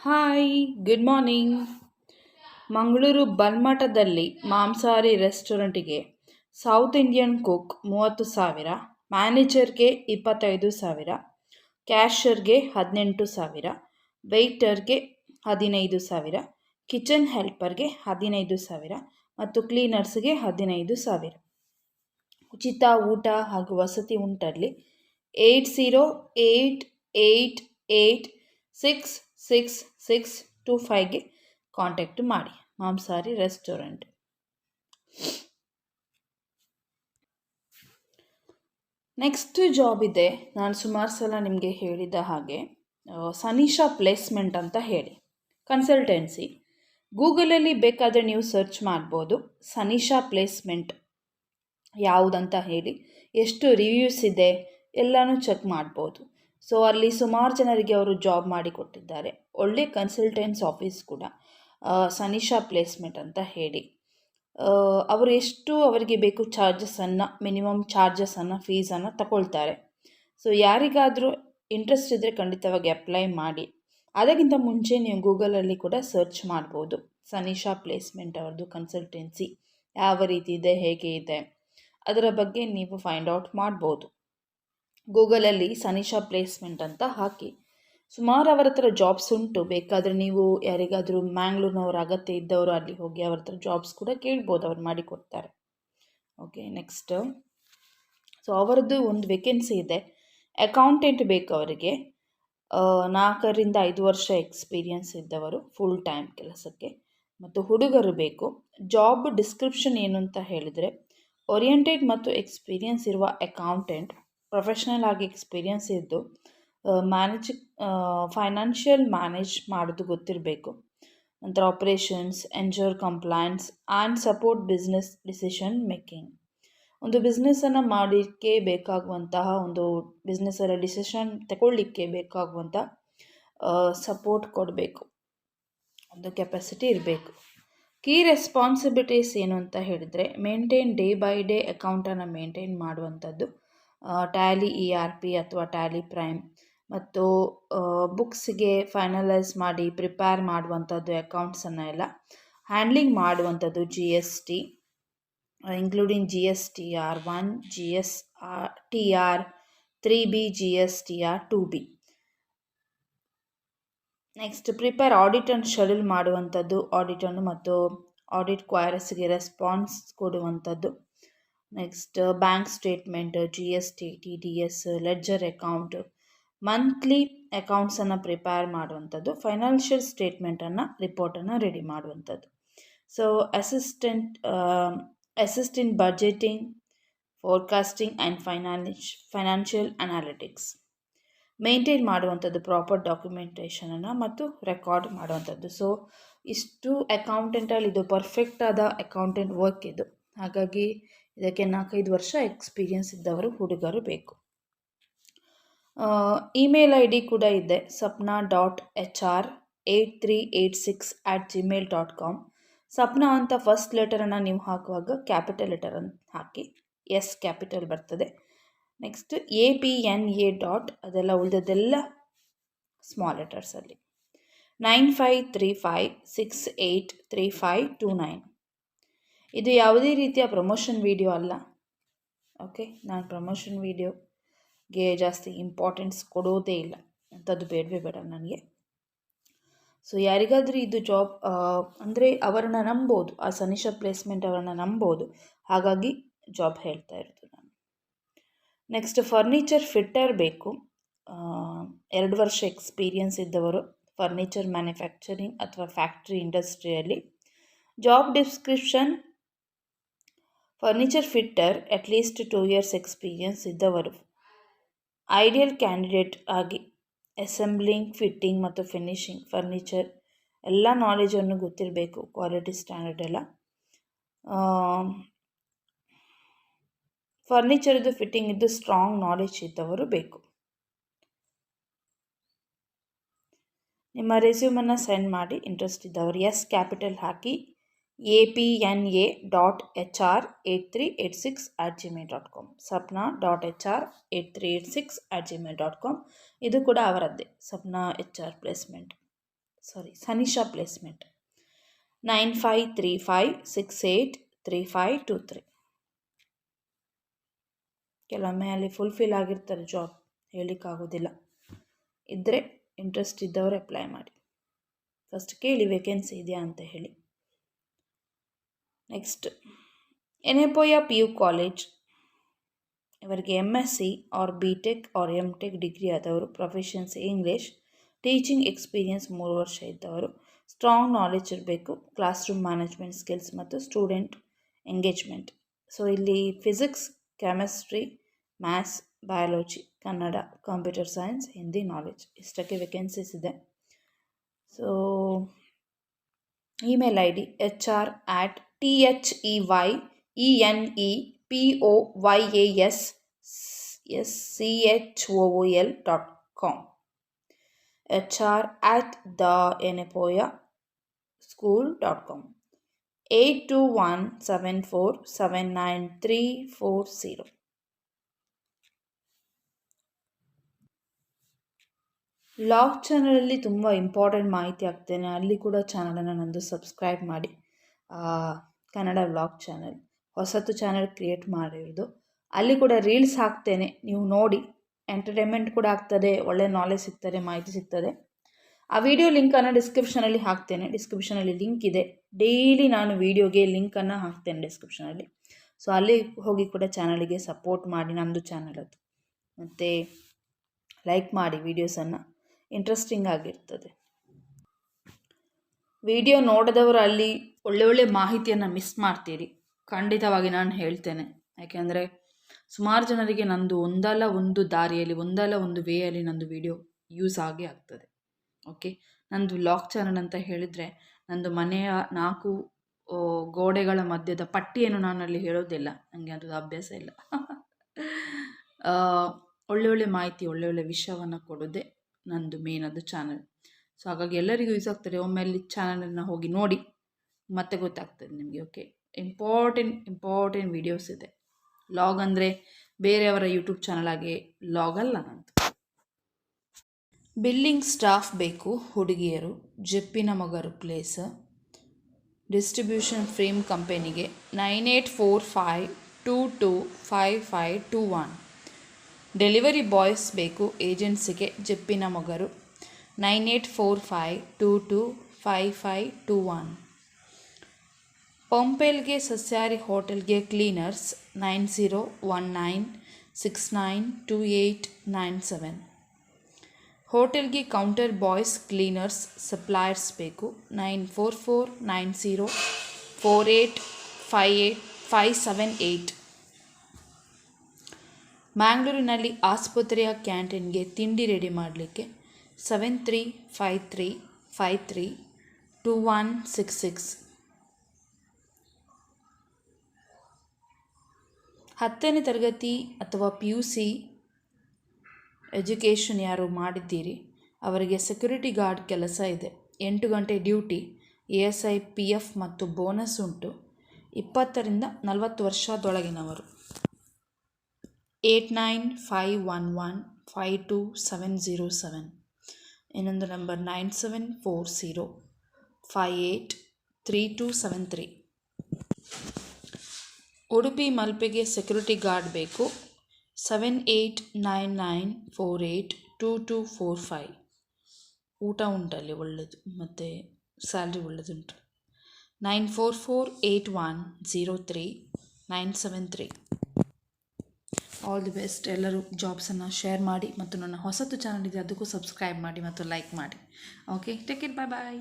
Hi, good morning. Mangaluru ಬಲ್ಮಠದಲ್ಲಿ ಮಾಂಸಾಹಾರಿ ರೆಸ್ಟೋರೆಂಟಿಗೆ ಸೌತ್ ಇಂಡಿಯನ್ ಕುಕ್ 30,000, ಮ್ಯಾನೇಜರ್ಗೆ 25,000, ಕ್ಯಾಶರ್ಗೆ 18,000, ವೆಯ್ಟರ್ಗೆ 15,000, ಕಿಚನ್ ಹೆಲ್ಪರ್ಗೆ 15,000 ಮತ್ತು ಕ್ಲೀನರ್ಸ್ಗೆ 15,000. ಉಚಿತ ಊಟ ಹಾಗೂ ವಸತಿ ಉಂಟಲ್ಲಿ. 8088866625ಗೆ ಕಾಂಟ್ಯಾಕ್ಟ್ ಮಾಡಿ. ಮಾಂಸಾಹಾರಿ ರೆಸ್ಟೋರೆಂಟ್. ನೆಕ್ಸ್ಟ್ ಜಾಬ್ ಇದೆ. ನಾನು ಸುಮಾರು ಸಲ ನಿಮಗೆ ಹೇಳಿದ ಹಾಗೆ ಸನಿಷಾ ಪ್ಲೇಸ್ಮೆಂಟ್ ಅಂತ ಹೇಳಿ ಕನ್ಸಲ್ಟೆನ್ಸಿ. ಗೂಗಲಲ್ಲಿ ಬೇಕಾದರೆ ನೀವು ಸರ್ಚ್ ಮಾಡ್ಬೋದು ಸನಿಷಾ ಪ್ಲೇಸ್ಮೆಂಟ್ ಯಾವುದಂತ ಹೇಳಿ. ಎಷ್ಟು ರಿವ್ಯೂಸ್ ಇದೆ ಎಲ್ಲನೂ ಚೆಕ್ ಮಾಡ್ಬೋದು. ಸೊ ಅಲ್ಲಿ ಸುಮಾರು ಜನರಿಗೆ ಅವರು ಜಾಬ್ ಮಾಡಿ ಕೊಟ್ಟಿದ್ದಾರೆ. ಒಳ್ಳೆ ಕನ್ಸಲ್ಟೆನ್ಸ್ ಆಫೀಸ್ ಕೂಡ ಸನಿಷಾ ಪ್ಲೇಸ್ಮೆಂಟ್ ಅಂತ ಹೇಳಿ. ಅವರು ಎಷ್ಟು ಅವರಿಗೆ ಬೇಕು ಚಾರ್ಜಸನ್ನು, ಮಿನಿಮಮ್ ಚಾರ್ಜಸನ್ನು, ಫೀಸನ್ನು ತಗೊಳ್ತಾರೆ. ಸೊ ಯಾರಿಗಾದರೂ ಇಂಟ್ರೆಸ್ಟ್ ಇದ್ದರೆ ಖಂಡಿತವಾಗಿ ಅಪ್ಲೈ ಮಾಡಿ. ಅದಕ್ಕಿಂತ ಮುಂಚೆ ನೀವು ಗೂಗಲಲ್ಲಿ ಕೂಡ ಸರ್ಚ್ ಮಾಡ್ಬೋದು ಸನಿಷಾ ಪ್ಲೇಸ್ಮೆಂಟ್ ಅವ್ರದ್ದು ಕನ್ಸಲ್ಟೆನ್ಸಿ ಯಾವ ರೀತಿ ಇದೆ, ಹೇಗೆ ಇದೆ, ಅದರ ಬಗ್ಗೆ ನೀವು ಫೈಂಡ್ ಔಟ್ ಮಾಡ್ಬೋದು. ಗೂಗಲಲ್ಲಿ ಸನಿಷಾ ಪ್ಲೇಸ್ಮೆಂಟ್ ಅಂತ ಹಾಕಿ. ಸುಮಾರು ಅವರ ಹತ್ರ ಜಾಬ್ಸ್ ಉಂಟು. ಬೇಕಾದರೆ ನೀವು ಯಾರಿಗಾದರೂ ಮ್ಯಾಂಗ್ಳೂರ್ನವ್ರ ಅಗತ್ಯ ಇದ್ದವರು ಅಲ್ಲಿ ಹೋಗಿ ಅವ್ರ ಹತ್ರ ಜಾಬ್ಸ್ ಕೂಡ ಕೇಳ್ಬೋದು, ಅವ್ರು ಮಾಡಿಕೊಡ್ತಾರೆ. Okay, next. ಸೊ ಅವರದ್ದು ಒಂದು ವೇಕೆನ್ಸಿ ಇದೆ. ಅಕೌಂಟೆಂಟ್ ಬೇಕು ಅವರಿಗೆ. 4ರಿಂದ 5 ವರ್ಷ ಎಕ್ಸ್ಪೀರಿಯನ್ಸ್ ಇದ್ದವರು ಫುಲ್ ಟೈಮ್ ಕೆಲಸಕ್ಕೆ. ಮತ್ತು ಹುಡುಗರು ಬೇಕು. ಜಾಬ್ ಡಿಸ್ಕ್ರಿಪ್ಷನ್ ಏನು ಅಂತ ಹೇಳಿದರೆ, ಓರಿಯೆಂಟೆಡ್ ಮತ್ತು ಎಕ್ಸ್ಪೀರಿಯನ್ಸ್ ಇರುವ ಅಕೌಂಟೆಂಟ್, ಪ್ರೊಫೆಷ್ನಲ್ ಆಗಿ ಎಕ್ಸ್ಪೀರಿಯನ್ಸ್ ಇದ್ದು ಫೈನಾನ್ಷಿಯಲ್ ಮ್ಯಾನೇಜ್ ಮಾಡೋದು ಗೊತ್ತಿರಬೇಕು. ನಂತರ operations, ensure compliance and support business decision making. ಒಂದು ಬಿಸ್ನೆಸ್ಸನ್ನು ಮಾಡಲಿಕ್ಕೆ ಬೇಕಾಗುವಂತಹ, ಒಂದು ಬಿಸ್ನೆಸ್ಸಲ್ಲಿ ಡಿಸಿಷನ್ ತಗೊಳ್ಳಿಕ್ಕೆ ಬೇಕಾಗುವಂಥ ಸಪೋರ್ಟ್ ಕೊಡಬೇಕು, ಒಂದು ಕೆಪಾಸಿಟಿ ಇರಬೇಕು. ಕೀ ರೆಸ್ಪಾನ್ಸಿಬಿಲಿಟೀಸ್ ಏನು ಅಂತ ಹೇಳಿದರೆ, ಮೇಂಟೈನ್ ಡೇ ಬೈ ಡೇ ಅಕೌಂಟನ್ನು ಮೇಂಟೈನ್ ಮಾಡುವಂಥದ್ದು, ಟ್ಯಾಲಿ ERP ಅಥವಾ ಟ್ಯಾಲಿ ಪ್ರೈಮ್, ಮತ್ತು ಬುಕ್ಸಿಗೆ ಫೈನಲೈಸ್ ಮಾಡಿ ಪ್ರಿಪೇರ್ ಮಾಡುವಂಥದ್ದು, ಅಕೌಂಟ್ಸನ್ನು ಎಲ್ಲ ಹ್ಯಾಂಡ್ಲಿಂಗ್ ಮಾಡುವಂಥದ್ದು, GST including GSTR 1, GSTR 3B, GSTR 2B. Next, prepare audit and schedule ಮಾಡುವಂಥದ್ದು, ಆಡಿಟನ್ನು ಮತ್ತು ಆಡಿಟ್ ಕ್ವೈರೀಸ್ಗೆ ರೆಸ್ಪಾನ್ಸ್ ಕೊಡುವಂಥದ್ದು. Next, bank statement, GST, TDS, ledger account, monthly ಅಕೌಂಟ್ಸನ್ನು ಪ್ರಿಪೇರ್ ಮಾಡುವಂಥದ್ದು, ಫೈನಾನ್ಷಿಯಲ್ ಸ್ಟೇಟ್ಮೆಂಟನ್ನು, ರಿಪೋರ್ಟನ್ನು ರೆಡಿ ಮಾಡುವಂಥದ್ದು. So assist in budgeting, forecasting and financial analytics. Maintain ಮಾಡುವಂಥದ್ದು, ಪ್ರಾಪರ್ ಡಾಕ್ಯುಮೆಂಟೇಷನನ್ನು ಮತ್ತು ರೆಕಾರ್ಡ್ ಮಾಡುವಂಥದ್ದು. ಸೊ ಇಷ್ಟು ಅಕೌಂಟೆಂಟಲ್ಲಿ ಇದು ಪರ್ಫೆಕ್ಟ್ ಆದ ಅಕೌಂಟೆಂಟ್ ವರ್ಕ್ ಇದು. ಹಾಗಾಗಿ ಇದಕ್ಕೆ 4-5 ವರ್ಷ ಎಕ್ಸ್ಪೀರಿಯನ್ಸ್ ಇದ್ದವರು ಹುಡುಗರು ಬೇಕು. ಇಮೇಲ್ ID ಕೂಡ ಇದೆ, sapna.hr8386@gmail.com. ಸಪ್ನಾ ಅಂತ ಫಸ್ಟ್ ಲೆಟರನ್ನು ನೀವು ಹಾಕುವಾಗ ಕ್ಯಾಪಿಟಲ್ ಲೆಟರನ್ನು ಹಾಕಿ, ಎಸ್ ಕ್ಯಾಪಿಟಲ್ ಬರ್ತದೆ. ನೆಕ್ಸ್ಟ್, APNA ಅದೆಲ್ಲ ಉಳಿದದೆಲ್ಲ ಸ್ಮಾಲ್ ಲೆಟರ್ಸಲ್ಲಿ. 9535683529. ಇದು ಯಾವುದೇ ರೀತಿಯ ಪ್ರಮೋಷನ್ ವಿಡಿಯೋ ಅಲ್ಲ. ಓಕೆ, ನಾನು ಪ್ರಮೋಷನ್ ವಿಡಿಯೋಗೆ ಜಾಸ್ತಿ ಇಂಪಾರ್ಟೆನ್ಸ್ ಕೊಡೋದೇ ಇಲ್ಲ, ಅಂಥದ್ದು ಬೇಡವೇ ಬೇಡ ನನಗೆ. ಸೊ ಯಾರಿಗಾದರೂ ಇದು ಜಾಬ್ ಅಂದರೆ ಅವರನ್ನು ನಂಬೋದು, ಆ ಸನಿಷಾ ಪ್ಲೇಸ್ಮೆಂಟ್ ಅವರನ್ನು ನಂಬೋದು, ಹಾಗಾಗಿ ಜಾಬ್ ಹೇಳ್ತಾ ಇರೋದು ನಾನು. ನೆಕ್ಸ್ಟ್, ಫರ್ನಿಚರ್ ಫಿಟ್ಟರ್ ಬೇಕು. 2 ವರ್ಷ ಎಕ್ಸ್ಪೀರಿಯನ್ಸ್ ಇದ್ದವರು, ಫರ್ನಿಚರ್ ಮ್ಯಾನುಫ್ಯಾಕ್ಚರಿಂಗ್ ಅಥವಾ ಫ್ಯಾಕ್ಟ್ರಿ ಇಂಡಸ್ಟ್ರಿಯಲ್ಲಿ. Job description, furniture fitter at least 2 years experience ಇದ್ದವರು. ಐಡಿಯಲ್ ಕ್ಯಾಂಡಿಡೇಟ್ ಆಗಿ ಅಸೆಂಬ್ಲಿಂಗ್, ಫಿಟ್ಟಿಂಗ್ ಮತ್ತು ಫಿನಿಷಿಂಗ್ ಫರ್ನಿಚರ್ ಎಲ್ಲ ನಾಲೆಜನ್ನು ಗೊತ್ತಿರಬೇಕು, ಕ್ವಾಲಿಟಿ ಸ್ಟ್ಯಾಂಡರ್ಡ್ ಎಲ್ಲ. ಫರ್ನಿಚರ್ದು ಫಿಟ್ಟಿಂಗ್ ಇದ್ದು ಸ್ಟ್ರಾಂಗ್ ನಾಲೆಜ್ ಇದ್ದವರು ಬೇಕು. ನಿಮ್ಮ ರೆಸ್ಯೂಮನ್ನು ಸೆಂಡ್ ಮಾಡಿ, ಇಂಟ್ರೆಸ್ಟ್ ಇದ್ದವರು ಎಸ್ ಕ್ಯಾಪಿಟಲ್ ಹಾಕಿ, apna.hr8386@gmail.com, sapna.hr8386@gmail.com. ಇದು ಕೂಡ ಅವರದ್ದೇ, ಸಪ್ನಾ HR ಪ್ಲೇಸ್ಮೆಂಟ್. ಸನಿಷಾ ಪ್ಲೇಸ್ಮೆಂಟ್ 9535683523. ಕೆಲವೊಮ್ಮೆ ಅಲ್ಲಿ ಫುಲ್ಫಿಲ್ ಆಗಿರ್ತಾರೆ ಜಾಬ್, ಹೇಳಲಿಕ್ಕಾಗೋದಿಲ್ಲ. ಇದ್ದರೆ ಇಂಟ್ರೆಸ್ಟ್ ಇದ್ದವರು ಅಪ್ಲೈ ಮಾಡಿ. ಫಸ್ಟ್ ಕೇಳಿ ವೇಕೆನ್ಸಿ ಇದೆಯಾ ಅಂತ ಹೇಳಿ. ನೆಕ್ಸ್ಟ್ ಎನೆಪೋಯ PU ಕಾಲೇಜ್, ಇವರಿಗೆ MSc or BTech or MTech degree ಆದವರು, ಪ್ರೊಫೆಷನ್ಸ್ ಇಂಗ್ಲೀಷ್, ಟೀಚಿಂಗ್ ಎಕ್ಸ್ಪೀರಿಯನ್ಸ್ 3 ವರ್ಷ ಇದ್ದವರು, ಸ್ಟ್ರಾಂಗ್ ನಾಲೆಜ್ ಇರಬೇಕು, ಕ್ಲಾಸ್ ರೂಮ್ ಮ್ಯಾನೇಜ್ಮೆಂಟ್ ಸ್ಕಿಲ್ಸ್ ಮತ್ತು ಸ್ಟೂಡೆಂಟ್ ಎಂಗೇಜ್ಮೆಂಟ್. ಸೊ ಇಲ್ಲಿ physics, chemistry, maths, biology, Kannada, computer science, Hindi knowledge, ಇಷ್ಟಕ್ಕೆ ವೇಕೆನ್ಸೀಸ್ ಇದೆ. So email ID hr@thenepoyasschol.com, hr@thenepoyaschool.com, 8217479340. ಲಾಗ್ ಚಾನಲಲ್ಲಿ ತುಂಬ ಇಂಪಾರ್ಟೆಂಟ್ ಮಾಹಿತಿ ಆಗ್ತೇನೆ, ಅಲ್ಲಿ ಕೂಡ ಚಾನಲನ್ನು ನಂದು ಸಬ್ಸ್ಕ್ರೈಬ್ ಮಾಡಿ. ಕನ್ನಡ ವ್ಲಾಗ್ ಚಾನಲ್, ಹೊಸತು ಚಾನಲ್ ಕ್ರಿಯೇಟ್ ಮಾಡಿರೋದು, ಅಲ್ಲಿ ಕೂಡ ರೀಲ್ಸ್ ಹಾಕ್ತೇನೆ, ನೀವು ನೋಡಿ. ಎಂಟರ್ಟೈನ್ಮೆಂಟ್ ಕೂಡ ಆಗ್ತದೆ, ಒಳ್ಳೆ ನಾಲೆಜ್ ಸಿಗ್ತದೆ, ಮಾಹಿತಿ ಸಿಗ್ತದೆ. ಆ ವಿಡಿಯೋ ಲಿಂಕನ್ನು ಡಿಸ್ಕ್ರಿಪ್ಷನಲ್ಲಿ ಹಾಕ್ತೇನೆ. ಡಿಸ್ಕ್ರಿಪ್ಷನಲ್ಲಿ ಲಿಂಕ್ ಇದೆ. ಡೈಲಿ ನಾನು ವಿಡಿಯೋಗೆ ಲಿಂಕನ್ನು ಹಾಕ್ತೇನೆ ಡಿಸ್ಕ್ರಿಪ್ಷನಲ್ಲಿ. ಸೊ ಅಲ್ಲಿ ಹೋಗಿ ಕೂಡ ಚಾನಲಿಗೆ ಸಪೋರ್ಟ್ ಮಾಡಿ, ನಮ್ಮದು ಚಾನಲ್ ಅದು. ಮತ್ತು ಲೈಕ್ ಮಾಡಿ ವಿಡಿಯೋಸನ್ನು, ಇಂಟ್ರೆಸ್ಟಿಂಗ್ ಆಗಿರ್ತದೆ. ವಿಡಿಯೋ ನೋಡಿದವರು ಅಲ್ಲಿ ಒಳ್ಳೆ ಮಾಹಿತಿಯನ್ನು ಮಿಸ್ ಮಾಡ್ತೀರಿ, ಖಂಡಿತವಾಗಿ ನಾನು ಹೇಳ್ತೇನೆ. ಯಾಕೆಂದರೆ ಸುಮಾರು ಜನರಿಗೆ ನಂದು ಒಂದಲ್ಲ ಒಂದು ದಾರಿಯಲ್ಲಿ, ಒಂದಲ್ಲ ಒಂದು ವೇಯಲ್ಲಿ ನಂದು ವಿಡಿಯೋ ಯೂಸ್ ಆಗೇ ಆಗ್ತದೆ. ಓಕೆ, ನಂದು ವ್ಲಾಗ್ ಚಾನಲ್ ಅಂತ ಹೇಳಿದರೆ ನಂದು ಮನೆಯ 4 ಗೋಡೆಗಳ ಮಧ್ಯದ ಪಟ್ಟಿಯನ್ನು ನಾನು ಅಲ್ಲಿ ಹೇಳೋದಿಲ್ಲ, ನನಗೆ ಅದು ಅಭ್ಯಾಸ ಇಲ್ಲ. ಒಳ್ಳೊಳ್ಳೆ ಮಾಹಿತಿ, ಒಳ್ಳೊಳ್ಳೆ ವಿಷಯವನ್ನು ಕೊಡೋದೇ ನಂದು ಮೇನ್ ಅದು ಚಾನಲ್. ಸೊ ಹಾಗಾಗಿ ಎಲ್ಲರಿಗೂ ಯೂಸ್ ಆಗ್ತದೆ. ಒಮ್ಮೆ ಅಲ್ಲಿ ಚಾನಲನ್ನು ಹೋಗಿ ನೋಡಿ, ಮತ್ತೆ ಗೊತ್ತಾಗ್ತದೆ ನಿಮಗೆ. ಓಕೆ, ಇಂಪಾರ್ಟೆಂಟ್ ವೀಡಿಯೋಸ್ ಇದೆ. ಲಾಗ್ ಅಂದರೆ ಬೇರೆಯವರ ಯೂಟ್ಯೂಬ್ ಚಾನಲ್ ಆಗಿ ಲಾಗ್ ಅಲ್ಲ ನಂದು. ಬಿಲ್ಲಿಂಗ್ ಸ್ಟಾಫ್ ಬೇಕು ಹುಡುಗಿಯರು, Jeppina Mogaru place, distribution frame ಕಂಪೆನಿಗೆ 9845225521. ಡೆಲಿವರಿ ಬಾಯ್ಸ್ ಬೇಕು ಏಜೆನ್ಸಿಗೆ, ಜೆಪ್ಪಿನ ಮೊಗರು 9845225521. ಪಂಪೆಲ್ಗೆ ಸಸ್ಯಾಹಾರಿ ಹೋಟೆಲ್ಗೆ ಕ್ಲೀನರ್ಸ್ 9019692897. ಹೋಟೆಲ್ಗೆ ಕೌಂಟರ್ ಬಾಯ್ಸ್ ಕ್ಲೀನರ್ಸ್ ಸಪ್ಲೈಯರ್ಸ್ ಬೇಕು 944904858578. ಮ್ಯಾಂಗ್ಳೂರಿನಲ್ಲಿ ಆಸ್ಪತ್ರೆಯ ಕ್ಯಾಂಟೀನ್ಗೆ ತಿಂಡಿ ರೆಡಿ ಮಾಡಲಿಕ್ಕೆ 7353532166. 10ನೇ ತರಗತಿ ಅಥವಾ PUC ಎಜುಕೇಷನ್ ಯಾರು ಮಾಡಿದ್ದೀರಿ ಅವರಿಗೆ ಸೆಕ್ಯೂರಿಟಿ ಗಾರ್ಡ್ ಕೆಲಸ ಇದೆ. 8 ಗಂಟೆ ಡ್ಯೂಟಿ, ASI PF ಮತ್ತು ಬೋನಸ್ ಉಂಟು. 20ರಿಂದ 40 ವರ್ಷದೊಳಗಿನವರು. 8951152707. ಇನ್ನೊಂದು ನಂಬರ್ 9740583273. ಉಡುಪಿ ಮಲ್ಪೆಗೆ ಸೆಕ್ಯೂರಿಟಿ ಗಾರ್ಡ್ ಬೇಕು 7899482245. ಊಟ ಉಂಟಲ್ಲಿ ಒಳ್ಳೆಯದು ಮತ್ತು ಸ್ಯಾಲ್ರಿ ಒಳ್ಳೆಯದುಂಟು. 9448103973. All the best. ಎಲ್ಲರೂ ಜಾಬ್ಸನ್ನು ಶೇರ್ ಮಾಡಿ ಮತ್ತು ನನ್ನ ಹೊಸತು ಚಾನಲ್ ಇದೆ ಅದಕ್ಕೂ ಸಬ್ಸ್ಕ್ರೈಬ್ ಮಾಡಿ ಮತ್ತು ಲೈಕ್ ಮಾಡಿ. Okay, take it, bye.